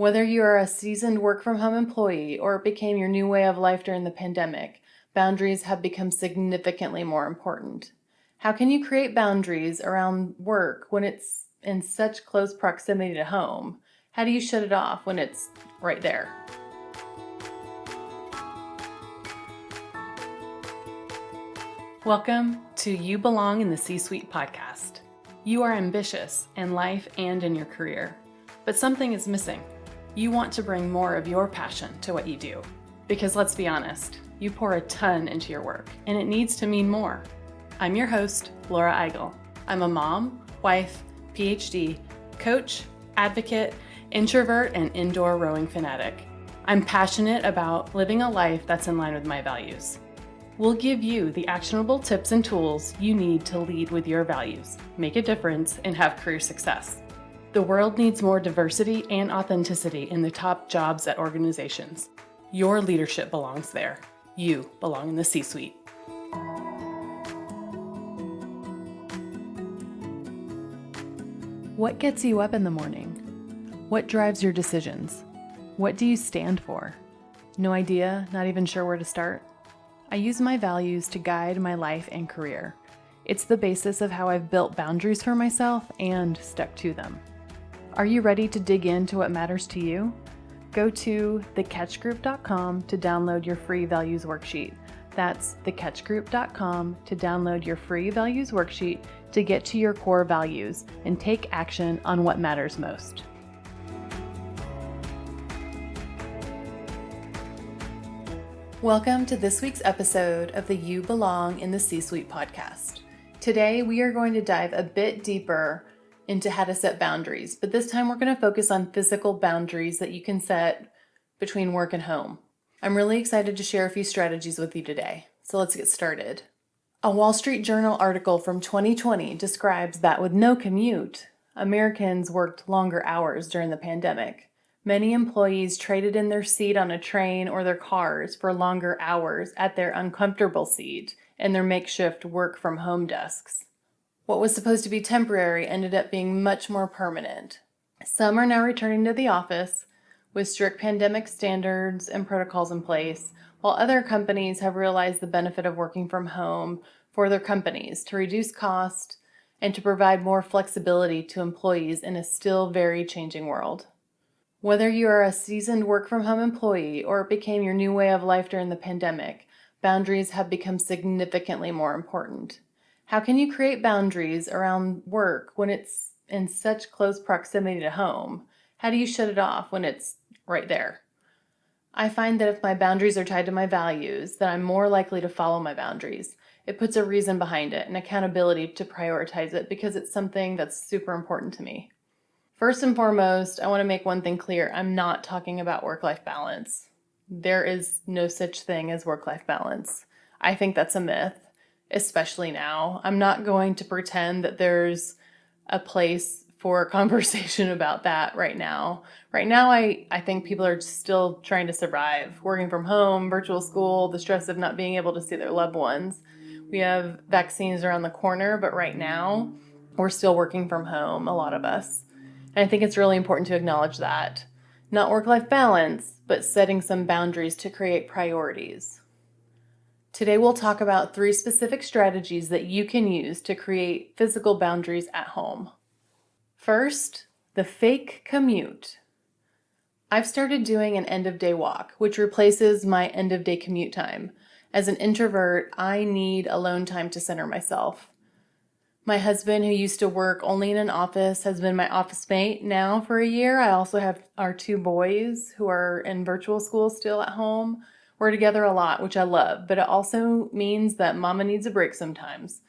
Whether you are a seasoned work-from-home employee or it became your new way of life during the pandemic, boundaries have become significantly more important. How can you create boundaries around work when it's in such close proximity to home? How do you shut it off when it's right there? Welcome to You Belong in the C-Suite podcast. You are ambitious in life and in your career, but something is missing. You want to bring more of your passion to what you do. Because let's be honest, you pour a ton into your work, and it needs to mean more. I'm your host, Laura Eigel. I'm a mom, wife, PhD, coach, advocate, introvert, and indoor rowing fanatic. I'm passionate about living a life that's in line with my values. We'll give you the actionable tips and tools you need to lead with your values, make a difference, and have career success. The world needs more diversity and authenticity in the top jobs at organizations. Your leadership belongs there. You belong in the C-Suite. What gets you up in the morning? What drives your decisions? What do you stand for? No idea, not even sure where to start? I use my values to guide my life and career. It's the basis of how I've built boundaries for myself and stuck to them. Are you ready to dig into what matters to you? Go to thecatchgroup.com to download your free values worksheet. That's thecatchgroup.com to download your free values worksheet to get to your core values and take action on what matters most. Welcome to this week's episode of the You Belong in the C-Suite podcast. Today, we are going to dive a bit deeper into how to set boundaries, but this time we're going to focus on physical boundaries that you can set between work and home. I'm really excited to share a few strategies with you today, so let's get started. A Wall Street Journal article from 2020 describes that with no commute, Americans worked longer hours during the pandemic. Many employees traded in their seat on a train or their cars for longer hours at their uncomfortable seat in their makeshift work-from-home desks. What was supposed to be temporary ended up being much more permanent. Some are now returning to the office with strict pandemic standards and protocols in place, while other companies have realized the benefit of working from home for their companies to reduce cost and to provide more flexibility to employees in a still very changing world. Whether you are a seasoned work-from-home employee or it became your new way of life during the pandemic, boundaries have become significantly more important. How can you create boundaries around work when it's in such close proximity to home? How do you shut it off when it's right there? I find that if my boundaries are tied to my values, then I'm more likely to follow my boundaries. It puts a reason behind it and accountability to prioritize it because it's something that's super important to me. First and foremost, I want to make one thing clear. I'm not talking about work-life balance. There is no such thing as work-life balance. I think that's a myth, especially now. I'm not going to pretend that there's a place for a conversation about that right now. Right now, I think people are still trying to survive. Working from home, virtual school, the stress of not being able to see their loved ones. We have vaccines around the corner, but right now, we're still working from home, a lot of us. And I think it's really important to acknowledge that. Not work-life balance, but setting some boundaries to create priorities. Today we'll talk about 3 specific strategies that you can use to create physical boundaries at home. First, the fake commute. I've started doing an end-of-day walk, which replaces my end-of-day commute time. As an introvert, I need alone time to center myself. My husband, who used to work only in an office, has been my office mate now for a year. I also have our 2 boys who are in virtual school still at home. We're together a lot, which I love, but it also means that mama needs a break sometimes.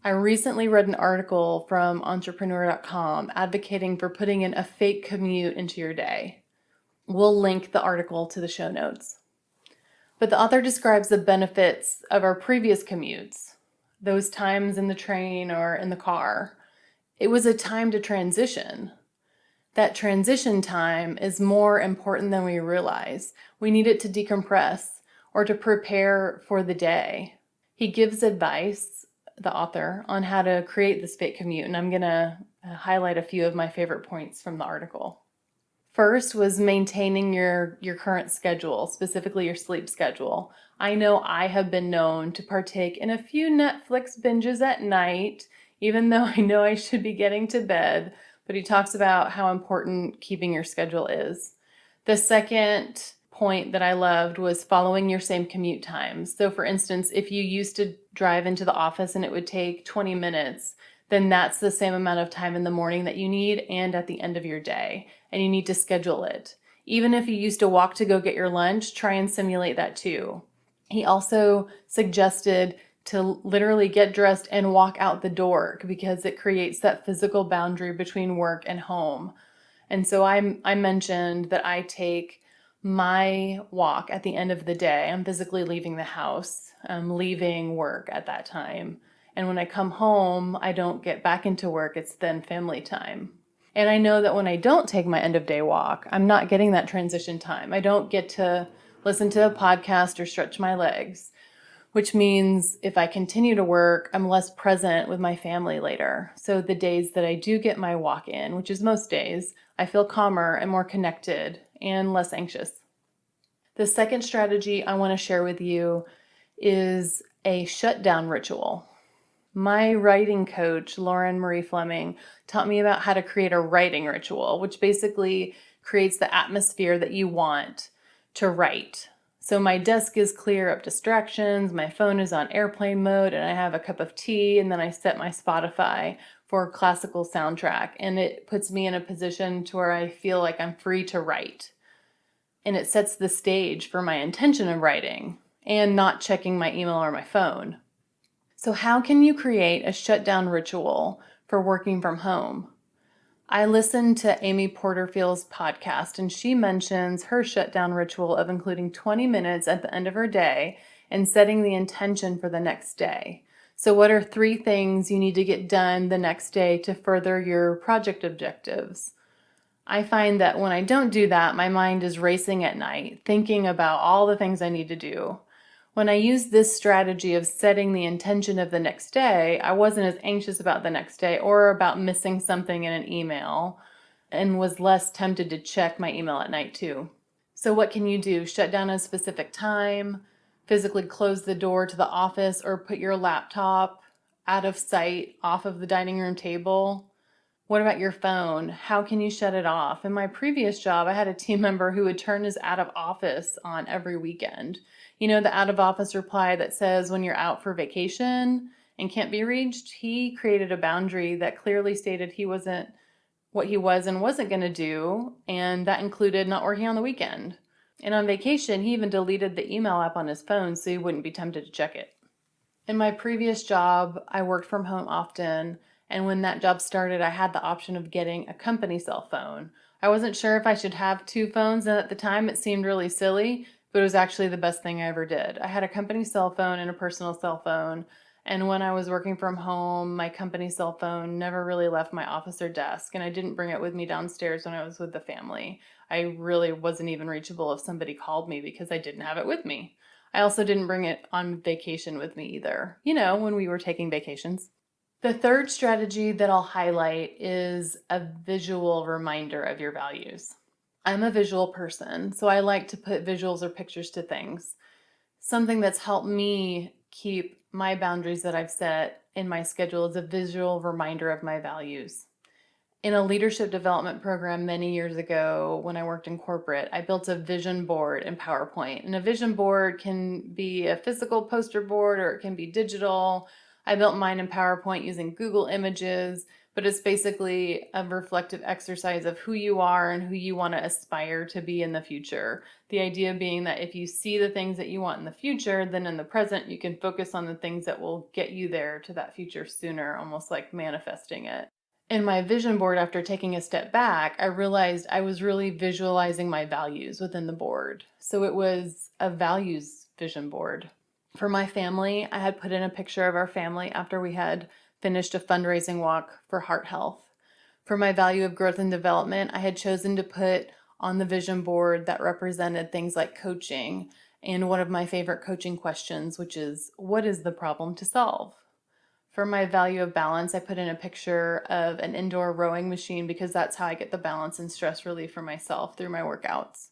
I recently read an article from entrepreneur.com advocating for putting in a fake commute into your day. We'll link the article to the show notes. But the author describes the benefits of our previous commutes. Those times in the train or in the car. It was a time to transition. That transition time is more important than we realize. We need it to decompress or to prepare for the day. He gives advice, the author, on how to create this fake commute, and I'm going to highlight a few of my favorite points from the article. first was maintaining your current schedule, specifically your sleep schedule. I know I have been known to partake in a few Netflix binges at night, even though I know I should be getting to bed, but he talks about how important keeping your schedule is. The second point that I loved was following your same commute times. So for instance, if you used to drive into the office and it would take 20 minutes, then that's the same amount of time in the morning that you need and at the end of your day, and you need to schedule it. Even if you used to walk to go get your lunch, try and simulate that too. He also suggested to literally get dressed and walk out the door because it creates that physical boundary between work and home. And so I mentioned that I take my walk at the end of the day. I'm physically leaving the house. I'm leaving work at that time. And when I come home, I don't get back into work. It's then family time. And I know that when I don't take my end of day walk, I'm not getting that transition time. I don't get to listen to a podcast or stretch my legs, which means if I continue to work, I'm less present with my family later. So the days that I do get my walk in, which is most days, I feel calmer and more connected and less anxious. The second strategy I want to share with you is a shutdown ritual. My writing coach, Lauren Marie Fleming, taught me about how to create a writing ritual, which basically creates the atmosphere that you want to write. So my desk is clear of distractions, my phone is on airplane mode, and I have a cup of tea, and then I set my Spotify for classical soundtrack, and it puts me in a position to where I feel like I'm free to write. And it sets the stage for my intention of writing and not checking my email or my phone. So how can you create a shutdown ritual for working from home? I listened to Amy Porterfield's podcast, and she mentions her shutdown ritual of including 20 minutes at the end of her day and setting the intention for the next day. So what are 3 things you need to get done the next day to further your project objectives? I find that when I don't do that, my mind is racing at night, thinking about all the things I need to do. When I used this strategy of setting the intention of the next day, I wasn't as anxious about the next day or about missing something in an email and was less tempted to check my email at night too. So what can you do? Shut down at a specific time, physically close the door to the office, or put your laptop out of sight off of the dining room table. What about your phone? How can you shut it off? In my previous job, I had a team member who would turn his out of office on every weekend. You know, the out of office reply that says when you're out for vacation and can't be reached? He created a boundary that clearly stated he wasn't what he was and wasn't going to do, and that included not working on the weekend. And on vacation, he even deleted the email app on his phone so he wouldn't be tempted to check it. In my previous job, I worked from home often, and when that job started, I had the option of getting a company cell phone. I wasn't sure if I should have 2 phones, and at the time it seemed really silly, but it was actually the best thing I ever did. I had a company cell phone and a personal cell phone, and when I was working from home, my company cell phone never really left my office or desk, and I didn't bring it with me downstairs when I was with the family. I really wasn't even reachable if somebody called me because I didn't have it with me. I also didn't bring it on vacation with me either, when we were taking vacations. The third strategy that I'll highlight is a visual reminder of your values. I'm a visual person, so I like to put visuals or pictures to things. Something that's helped me keep my boundaries that I've set in my schedule is a visual reminder of my values. In a leadership development program many years ago when I worked in corporate, I built a vision board in PowerPoint. And a vision board can be a physical poster board or it can be digital. I built mine in PowerPoint using Google Images, but it's basically a reflective exercise of who you are and who you want to aspire to be in the future. The idea being that if you see the things that you want in the future, then in the present you can focus on the things that will get you there to that future sooner, almost like manifesting it. In my vision board, after taking a step back, I realized I was really visualizing my values within the board. So it was a values vision board. For my family, I had put in a picture of our family after we had finished a fundraising walk for heart health. For my value of growth and development, I had chosen to put on the vision board that represented things like coaching and one of my favorite coaching questions, which is, what is the problem to solve? For my value of balance, I put in a picture of an indoor rowing machine because that's how I get the balance and stress relief for myself through my workouts.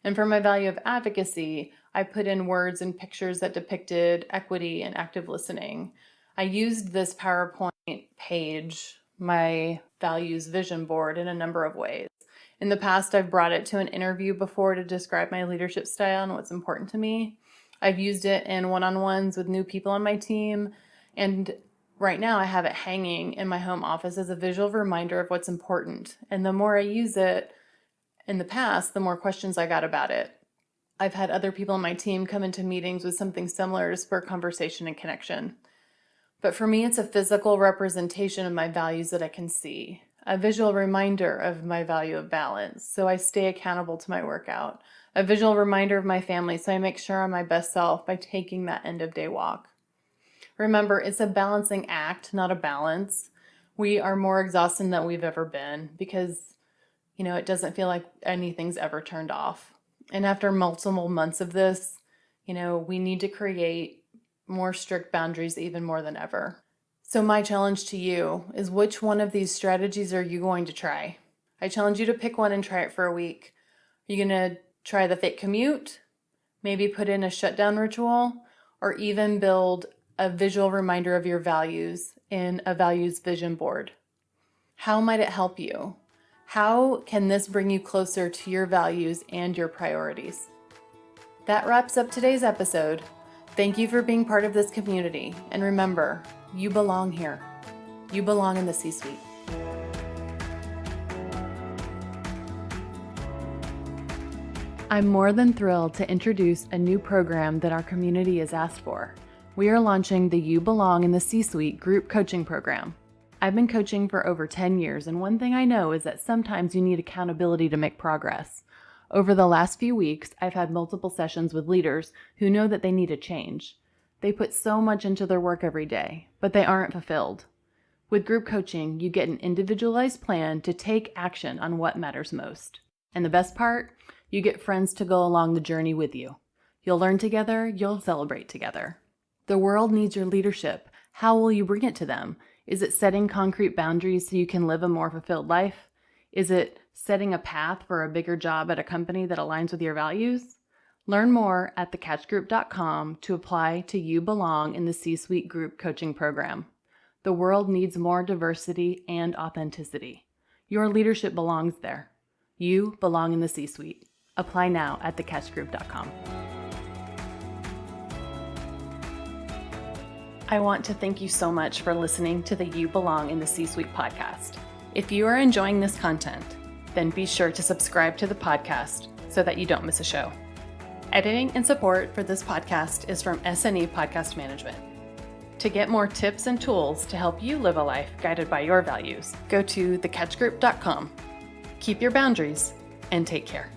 And for my value of advocacy, I put in words and pictures that depicted equity and active listening. I used this PowerPoint page, my values vision board, in a number of ways. In the past, I've brought it to an interview before to describe my leadership style and what's important to me. I've used it in one-on-ones with new people on my team, and right now I have it hanging in my home office as a visual reminder of what's important. And the more I use it in the past, the more questions I got about it. I've had other people on my team come into meetings with something similar to spur conversation and connection. But for me, it's a physical representation of my values that I can see, a visual reminder of my value of balance, so I stay accountable to my workout, a visual reminder of my family, so I make sure I'm my best self by taking that end of day walk. Remember, it's a balancing act, not a balance. We are more exhausted than we've ever been because, it doesn't feel like anything's ever turned off. And after multiple months of this, we need to create more strict boundaries even more than ever. So my challenge to you is, which one of these strategies are you going to try? I challenge you to pick one and try it for a week. Are you going to try the fake commute? Maybe put in a shutdown ritual, or even build a visual reminder of your values in a values vision board? How might it help you? How can this bring you closer to your values and your priorities? That wraps up today's episode. Thank you for being part of this community. And remember, you belong here. You belong in the C-suite. I'm more than thrilled to introduce a new program that our community has asked for. We are launching the You Belong in the C-Suite group coaching program. I've been coaching for over 10 years, and one thing I know is that sometimes you need accountability to make progress. Over the last few weeks, I've had multiple sessions with leaders who know that they need a change. They put so much into their work every day, but they aren't fulfilled. With group coaching, you get an individualized plan to take action on what matters most. And the best part, you get friends to go along the journey with you. You'll learn together, you'll celebrate together. The world needs your leadership. How will you bring it to them? Is it setting concrete boundaries so you can live a more fulfilled life? Is it setting a path for a bigger job at a company that aligns with your values? Learn more at thecatchgroup.com to apply to You Belong in the C-Suite group coaching program. The world needs more diversity and authenticity. Your leadership belongs there. You belong in the C-Suite. Apply now at thecatchgroup.com. I want to thank you so much for listening to the You Belong in the C-Suite podcast. If you are enjoying this content, then be sure to subscribe to the podcast so that you don't miss a show. Editing and support for this podcast is from S&E Podcast Management. To get more tips and tools to help you live a life guided by your values, go to thecatchgroup.com. Keep your boundaries and take care.